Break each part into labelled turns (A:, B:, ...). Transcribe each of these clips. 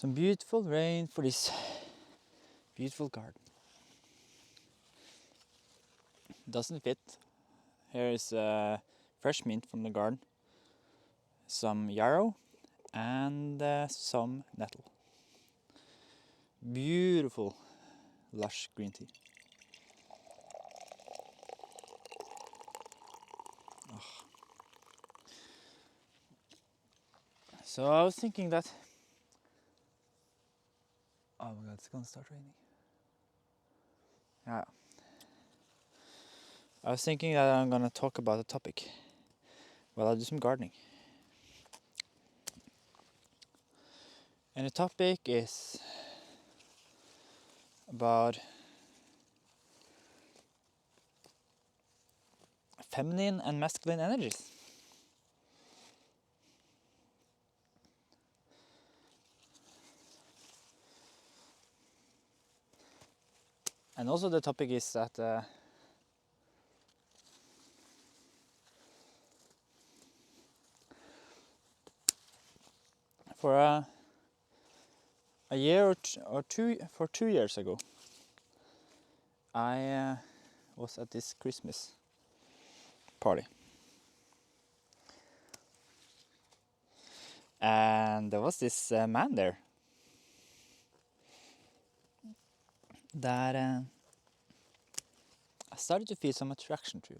A: Some beautiful rain for this beautiful garden. Doesn't fit. Here is fresh mint from the garden, some yarrow, and some nettle. Beautiful, lush green tea. Oh. So I was thinking that. Oh my god, it's gonna start raining. Yeah. I was thinking that I'm gonna talk about a topic while I do some gardening. And the topic is about feminine and masculine energies. And also the topic is that for a year or two, for 2 years ago, I was at this Christmas party. And there was this man there that I started to feel some attraction to.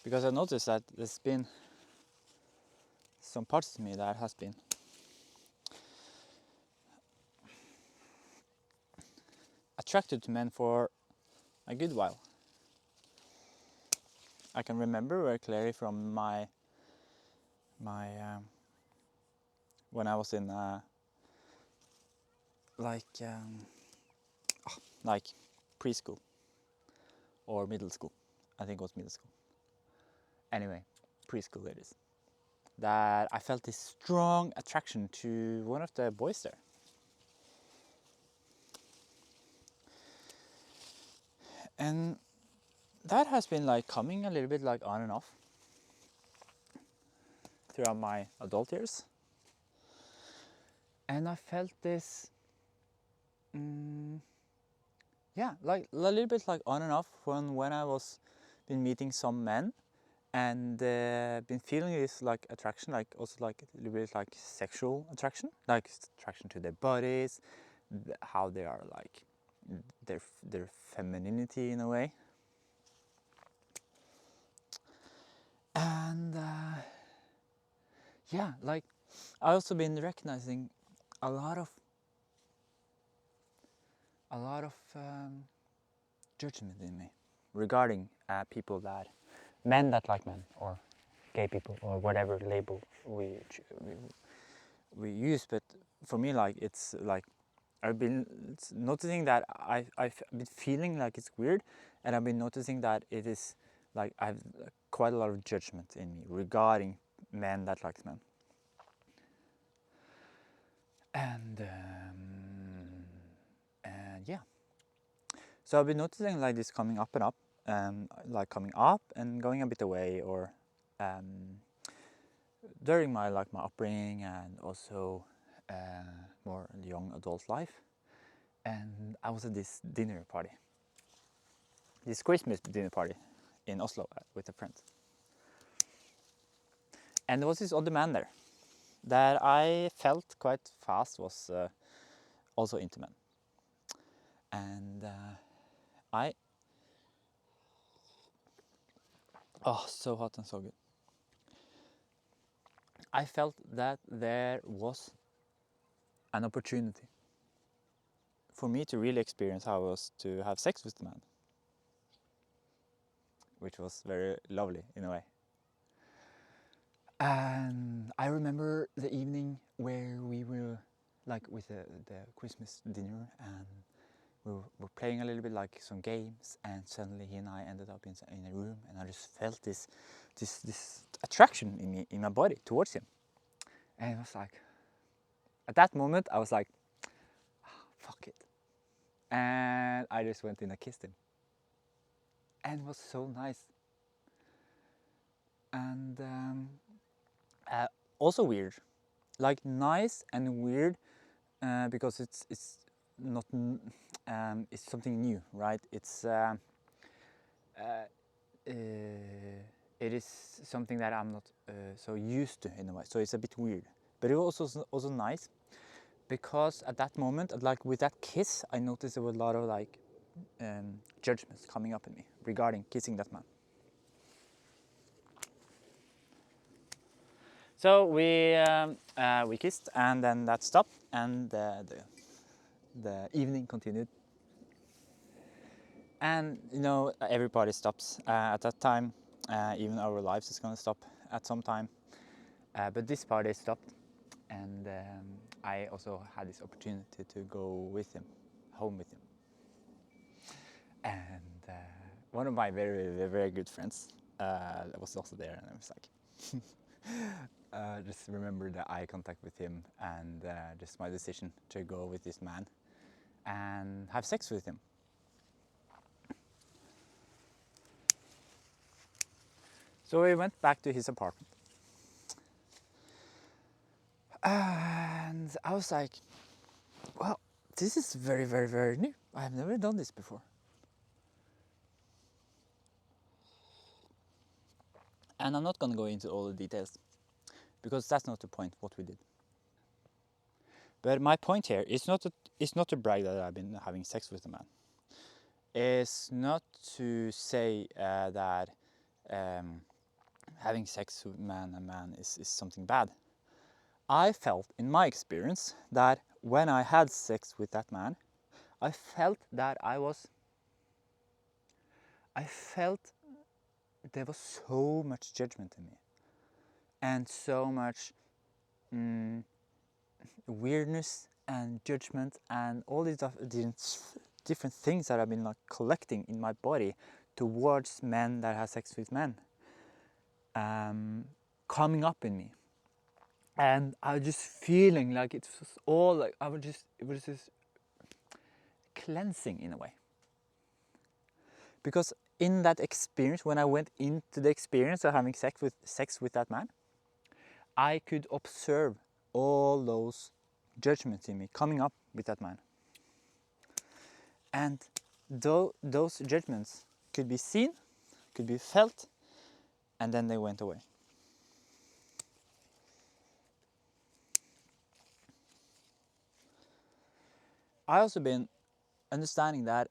A: Because I noticed that there's been some parts of me that has been attracted to men for a good while. I can remember very clearly from my when I was in like preschool or middle school. I think it was middle school. Anyway, preschool it is. That I felt this strong attraction to one of the boys there. And that has been like coming a little bit like on and off throughout my adult years. And I felt this, like a little bit like on and off when I was been meeting some men and been feeling this like attraction, like also like a little bit like sexual attraction, like attraction to their bodies, how they are like their femininity in a way. And like I also been recognizing a lot of judgment in me regarding people that men that like men, or gay people, or whatever label we use. But for me, like it's like I've been noticing that I've been feeling like it's weird, and I've been noticing that it is like I've quite a lot of judgment in me regarding men that likes men. And yeah, so I've been noticing like this coming up and up, like coming up and going a bit away, or during my upbringing, and also more young adult life. And I was at this dinner party, this Christmas dinner party in Oslo with a friend. And there was this other man there that I felt quite fast was also into men. And so hot and so good. I felt that there was an opportunity for me to really experience how it was to have sex with the man, which was very lovely in a way. And I remember the evening where we were like with the Christmas dinner, and we were playing a little bit like some games, and suddenly he and I ended up in a room, and I just felt this attraction in me, in my body towards him. And it was like, at that moment I was like, fuck it. And I just went in and kissed him. And it was so nice. And also weird, like nice and weird, because it's not it's something new, right? It is something that I'm not so used to in a way, so it's a bit weird. But it was also nice because at that moment, like with that kiss, I noticed there were a lot of like judgments coming up in me regarding kissing that man. So we kissed, and then that stopped, and the evening continued. And you know, every party stops at that time. Even our lives is gonna stop at some time. But this party stopped, and I also had this opportunity to go with him, home with him. And one of my very good friends was also there, and I was like, just remember the eye contact with him, and just my decision to go with this man and have sex with him. So we went back to his apartment, and I was like, well, this is very new. I have never done this before. And I'm not gonna go into all the details, because that's not the point what we did. But my point here is not to brag that I've been having sex with a man. It's not to say that having sex with a man is something bad. I felt in my experience that when I had sex with that man, I felt that there was so much judgment in me, and so much weirdness and judgment and all these different things that I've been like collecting in my body towards men that have sex with men, coming up in me, and I was just feeling like it was all like it was just cleansing in a way. Because in that experience, when I went into the experience of having sex with that man, I could observe all those judgments in me coming up with that man. And those judgments could be seen, could be felt, and then they went away. I also been understanding that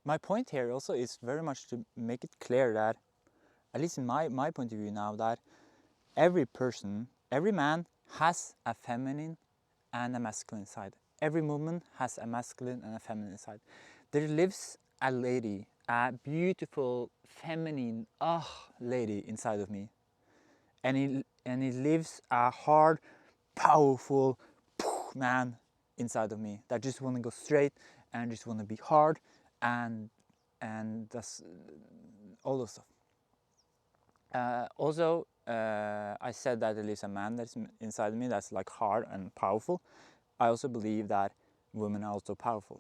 A: my point here also is very much to make it clear that, at least in my point of view now, that every person, every man has a feminine and a masculine side. Every woman has a masculine and a feminine side. There lives a lady, a beautiful, feminine, lady inside of me. And it lives a hard, powerful man inside of me that just want to go straight and just want to be hard and that's all of stuff. Also, I said that there lives a man that's inside of me that's like hard and powerful. I also believe that women are also powerful.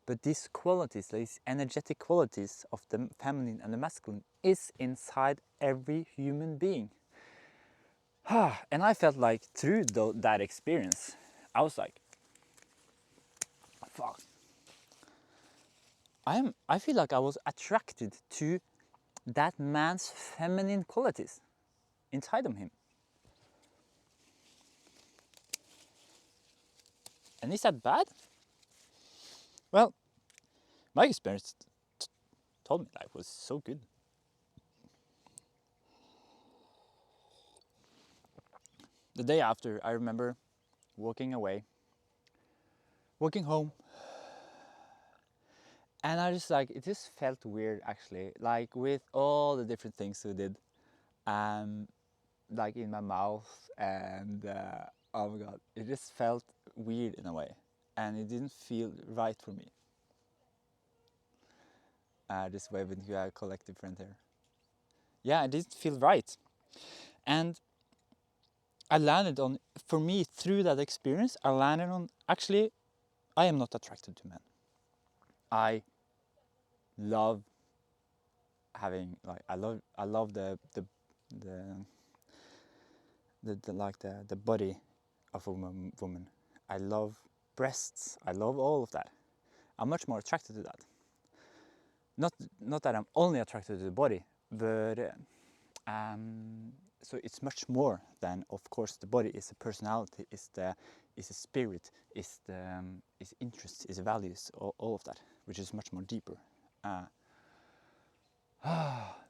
A: But these qualities, these energetic qualities of the feminine and the masculine, is inside every human being. And I felt like through that experience, I was like, fuck. I feel like I was attracted to that man's feminine qualities inside of him. And is that bad? Well, my experience told me that it was so good. The day after, I remember walking home, and I just like, it just felt weird actually, like with all the different things we did, like in my mouth, and oh my god, it just felt weird in a way, and it didn't feel right for me. Just waving to a collective friend here. Yeah, it didn't feel right, and I landed on, for me, through that experience, I landed on, actually, I am not attracted to men. I love having, like, I love the the body of a woman. I love breasts. I love all of that. I'm much more attracted to that. Not that I'm only attracted to the body, but so it's much more than, of course, the body is the personality, is the spirit, is the is interests, is values, all of that, which is much more deeper.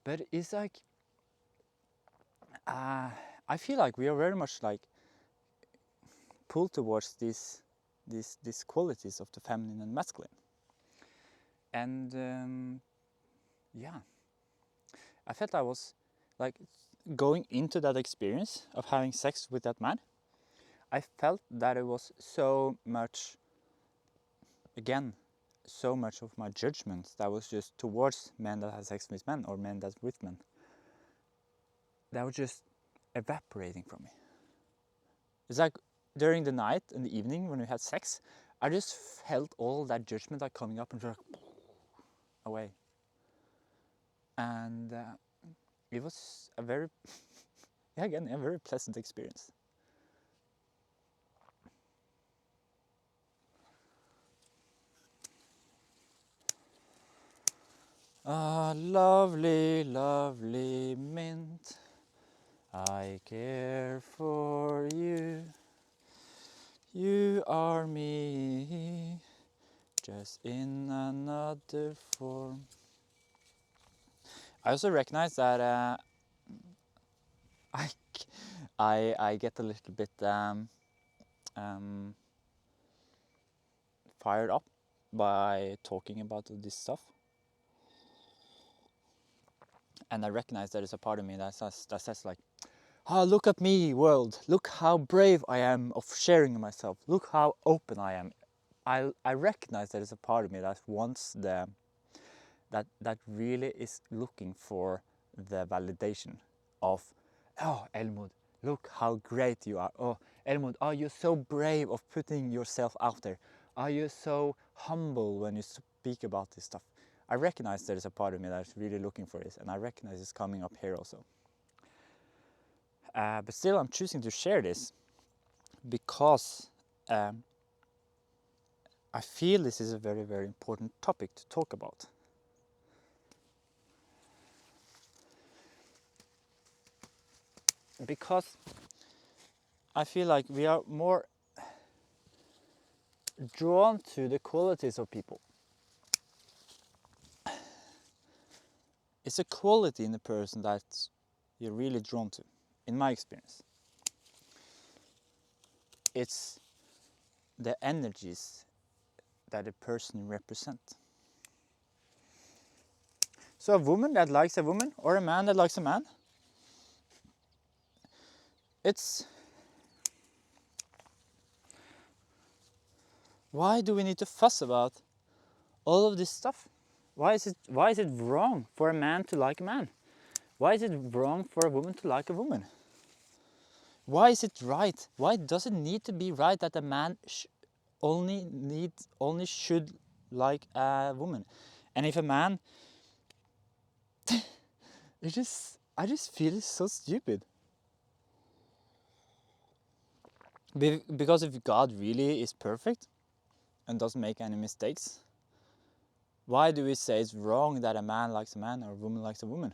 A: But it's like I feel like we are very much like pulled towards these qualities of the feminine and masculine, and yeah, I felt I was like going into that experience of having sex with that man. I felt that it was so much, again, so much of my judgment that was just towards men that have sex with men or men that's with men. That was just evaporating from me. It's like during the night and the evening when we had sex, I just felt all that judgment like coming up and just away. And it was a very, yeah, again, a very pleasant experience. Ah, lovely, lovely mint, I care for you. You are me, just in another form. I also recognize that I get a little bit fired up by talking about this stuff. And I recognize there is a part of me that says like, oh, look at me, world. Look how brave I am of sharing myself. Look how open I am. I recognize there is a part of me that wants that really is looking for the validation of, oh, Elmod, look how great you are. Oh, Elmod, are you so brave of putting yourself out there? Are you so humble when you speak about this stuff? I recognize there is a part of me that's really looking for this, and I recognize it's coming up here also. But still, I'm choosing to share this because I feel this is a very, very important topic to talk about. Because I feel like we are more drawn to the qualities of people. It's a quality in a person that you're really drawn to, in my experience. It's the energies that a person represents. So a woman that likes a woman, or a man that likes a man, it's... Why do we need to fuss about all of this stuff? Why is it wrong for a man to like a man? Why is it wrong for a woman to like a woman? Why is it right? Why does it need to be right that a man only should like a woman? And if a man, I just feel it's so stupid. Because if God really is perfect and doesn't make any mistakes, why do we say it's wrong that a man likes a man or a woman likes a woman?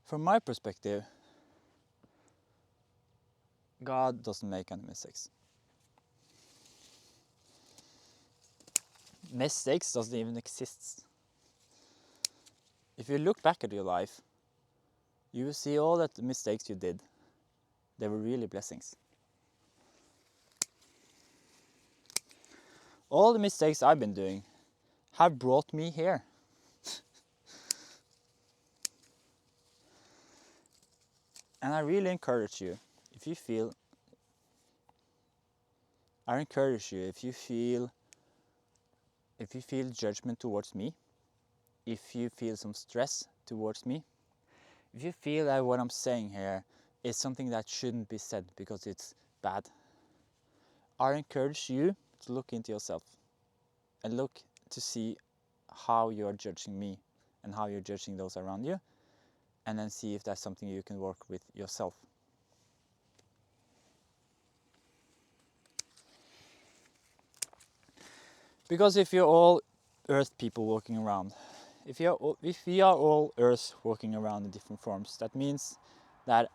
A: From my perspective, God doesn't make any mistakes. Mistakes doesn't even exist. If you look back at your life, you will see all that the mistakes you did, they were really blessings. All the mistakes I've been doing have brought me here. And I really encourage you, if you feel judgment towards me, if you feel some stress towards me, if you feel that what I'm saying here is something that shouldn't be said because it's bad, I encourage you to look into yourself and look to see how you are judging me and how you're judging those around you, and then see if that's something you can work with yourself. Because if you're all Earth people walking around, if we are all Earth walking around in different forms, that means that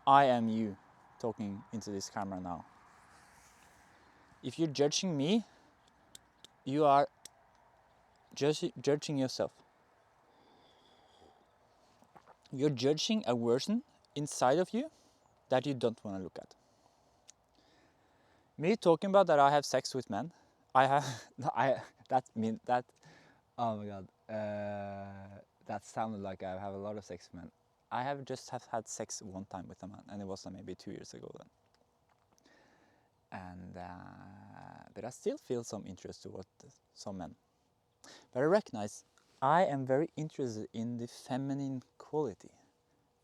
A: I am you talking into this camera now. If you're judging me, you are judging yourself. You're judging a version inside of you that you don't want to look at. Me talking about that I have sex with men, oh my god, that sounded like I have a lot of sex with men. I have just had sex one time with a man, and it was maybe 2 years ago then. And but I still feel some interest towards some men. But I recognize I am very interested in the feminine quality.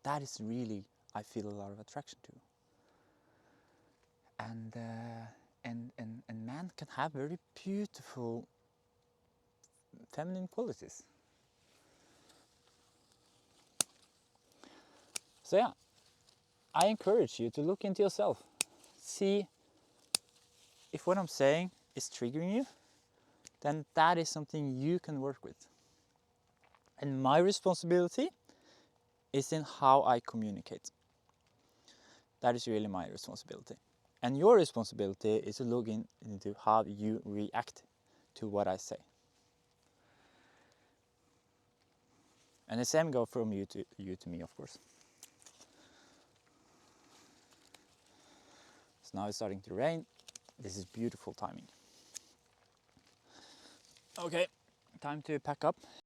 A: That is really, I feel a lot of attraction to. And man can have very beautiful feminine qualities. So yeah, I encourage you to look into yourself. See if what I'm saying is triggering you, then that is something you can work with. And my responsibility is in how I communicate. That is really my responsibility. And your responsibility is to look into how you react to what I say. And the same goes from you to me, of course. So now it's starting to rain. This is beautiful timing. Okay, time to pack up.